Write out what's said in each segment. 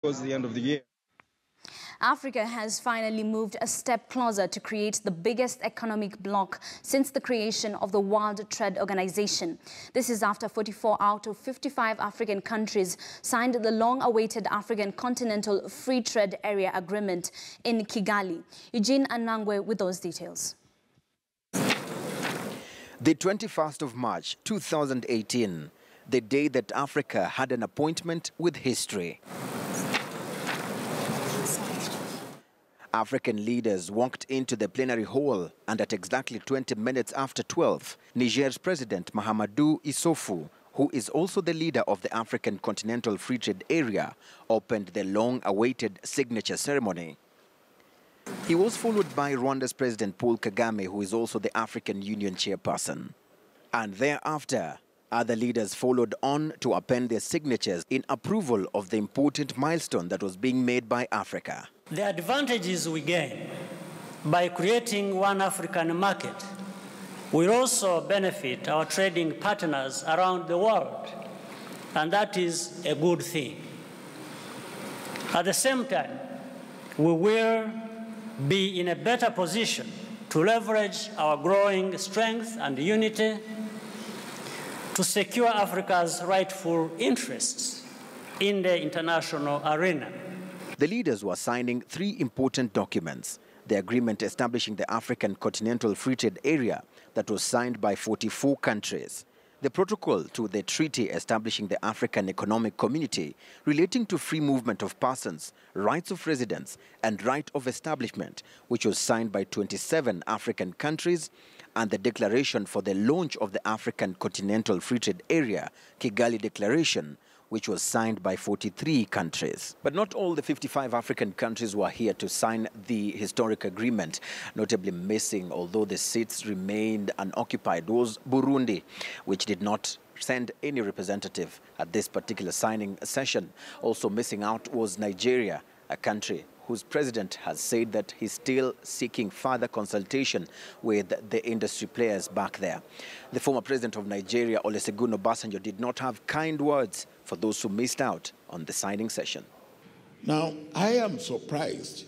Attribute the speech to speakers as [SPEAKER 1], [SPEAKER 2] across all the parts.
[SPEAKER 1] towards the end of the year.
[SPEAKER 2] Africa has finally moved a step closer to create the biggest economic bloc since the creation of the World Trade Organization. This is after 44 out of 55 African countries signed the long-awaited African Continental Free Trade Area Agreement in Kigali. Eugene Anangwe with those details.
[SPEAKER 3] The 21st of March 2018, the day that Africa had an appointment with history. African leaders walked into the plenary hall, and at exactly 20 minutes after 12, Niger's President Mahamadou Issoufou, who is also the leader of the African Continental Free Trade Area, opened the long-awaited signature ceremony. He was followed by Rwanda's President Paul Kagame, who is also the African Union chairperson. And thereafter, other leaders followed on to append their signatures in approval of the important milestone that was being made by Africa.
[SPEAKER 4] The advantages we gain by creating one African market will also benefit our trading partners around the world, and that is a good thing. At the same time, we will be in a better position to leverage our growing strength and unity to secure Africa's rightful interests in the international arena.
[SPEAKER 3] The leaders were signing three important documents: the agreement establishing the African Continental Free Trade Area that was signed by 44 countries, the protocol to the treaty establishing the African Economic Community relating to free movement of persons, rights of residence, and right of establishment, which was signed by 27 African countries, and the declaration for the launch of the African Continental Free Trade Area, Kigali Declaration, which was signed by 43 countries. But not all the 55 African countries were here to sign the historic agreement. Notably missing, although the seats remained unoccupied, was Burundi, which did not send any representative at this particular signing session. Also missing out was Nigeria, a country whose president has said that he's still seeking further consultation with the industry players back there. The former president of Nigeria, Olusegun Obasanjo, did not have kind words for those who missed out on the signing session.
[SPEAKER 5] Now, I am surprised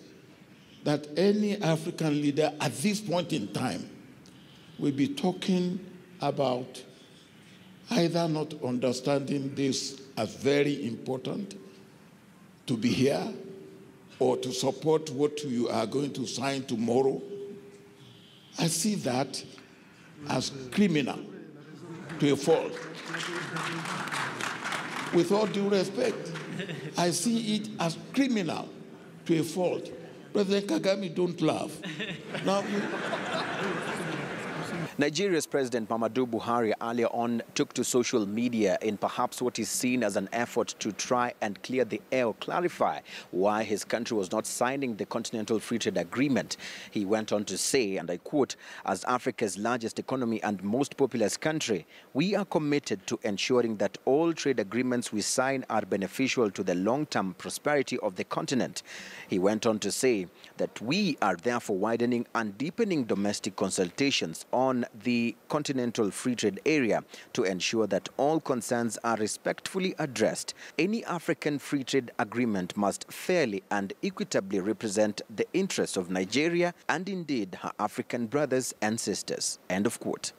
[SPEAKER 5] that any African leader at this point in time will be talking about either not understanding this as very important to be here, or to support what you are going to sign tomorrow. I see that as criminal to a fault. With all due respect, I see it as criminal to a fault. President Kagame, don't laugh. Now,
[SPEAKER 3] Nigeria's President Muhammadu Buhari earlier on took to social media in perhaps what is seen as an effort to try and clear the air or clarify why his country was not signing the Continental Free Trade Agreement. He went on to say, and I quote, "As Africa's largest economy and most populous country, we are committed to ensuring that all trade agreements we sign are beneficial to the long-term prosperity of the continent." He went on to say that we are therefore widening and deepening domestic consultations on the Continental Free Trade Area to ensure that all concerns are respectfully addressed. Any African Free Trade Agreement must fairly and equitably represent the interests of Nigeria and indeed her African brothers and sisters. End of quote.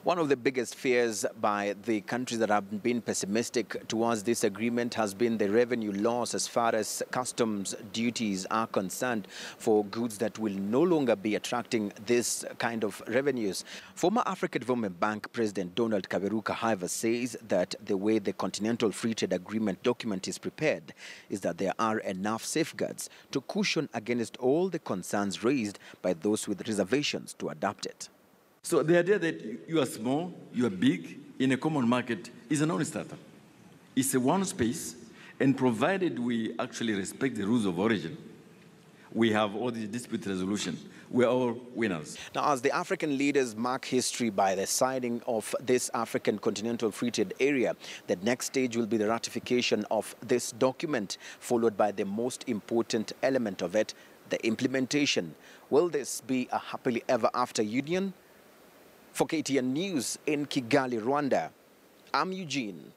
[SPEAKER 3] One of the biggest fears by the countries that have been pessimistic towards this agreement has been the revenue loss as far as customs duties are concerned for goods that will no longer be attracting this kind of revenues. Former African Development Bank President Donald Kaberuka, however, says that the way the Continental Free Trade Agreement document is prepared is that there are enough safeguards to cushion against all the concerns raised by those with reservations to adopt it.
[SPEAKER 6] So the idea that you are small, you are big, in a common market is a non-starter. It's a one space, and provided we actually respect the rules of origin, we have all the dispute resolution. We're all winners.
[SPEAKER 3] Now, as the African leaders mark history by the signing of this African Continental Free Trade Area, the next stage will be the ratification of this document, followed by the most important element of it, the implementation. Will this be a happily ever after union? For KTN News in Kigali, Rwanda, I'm Eugene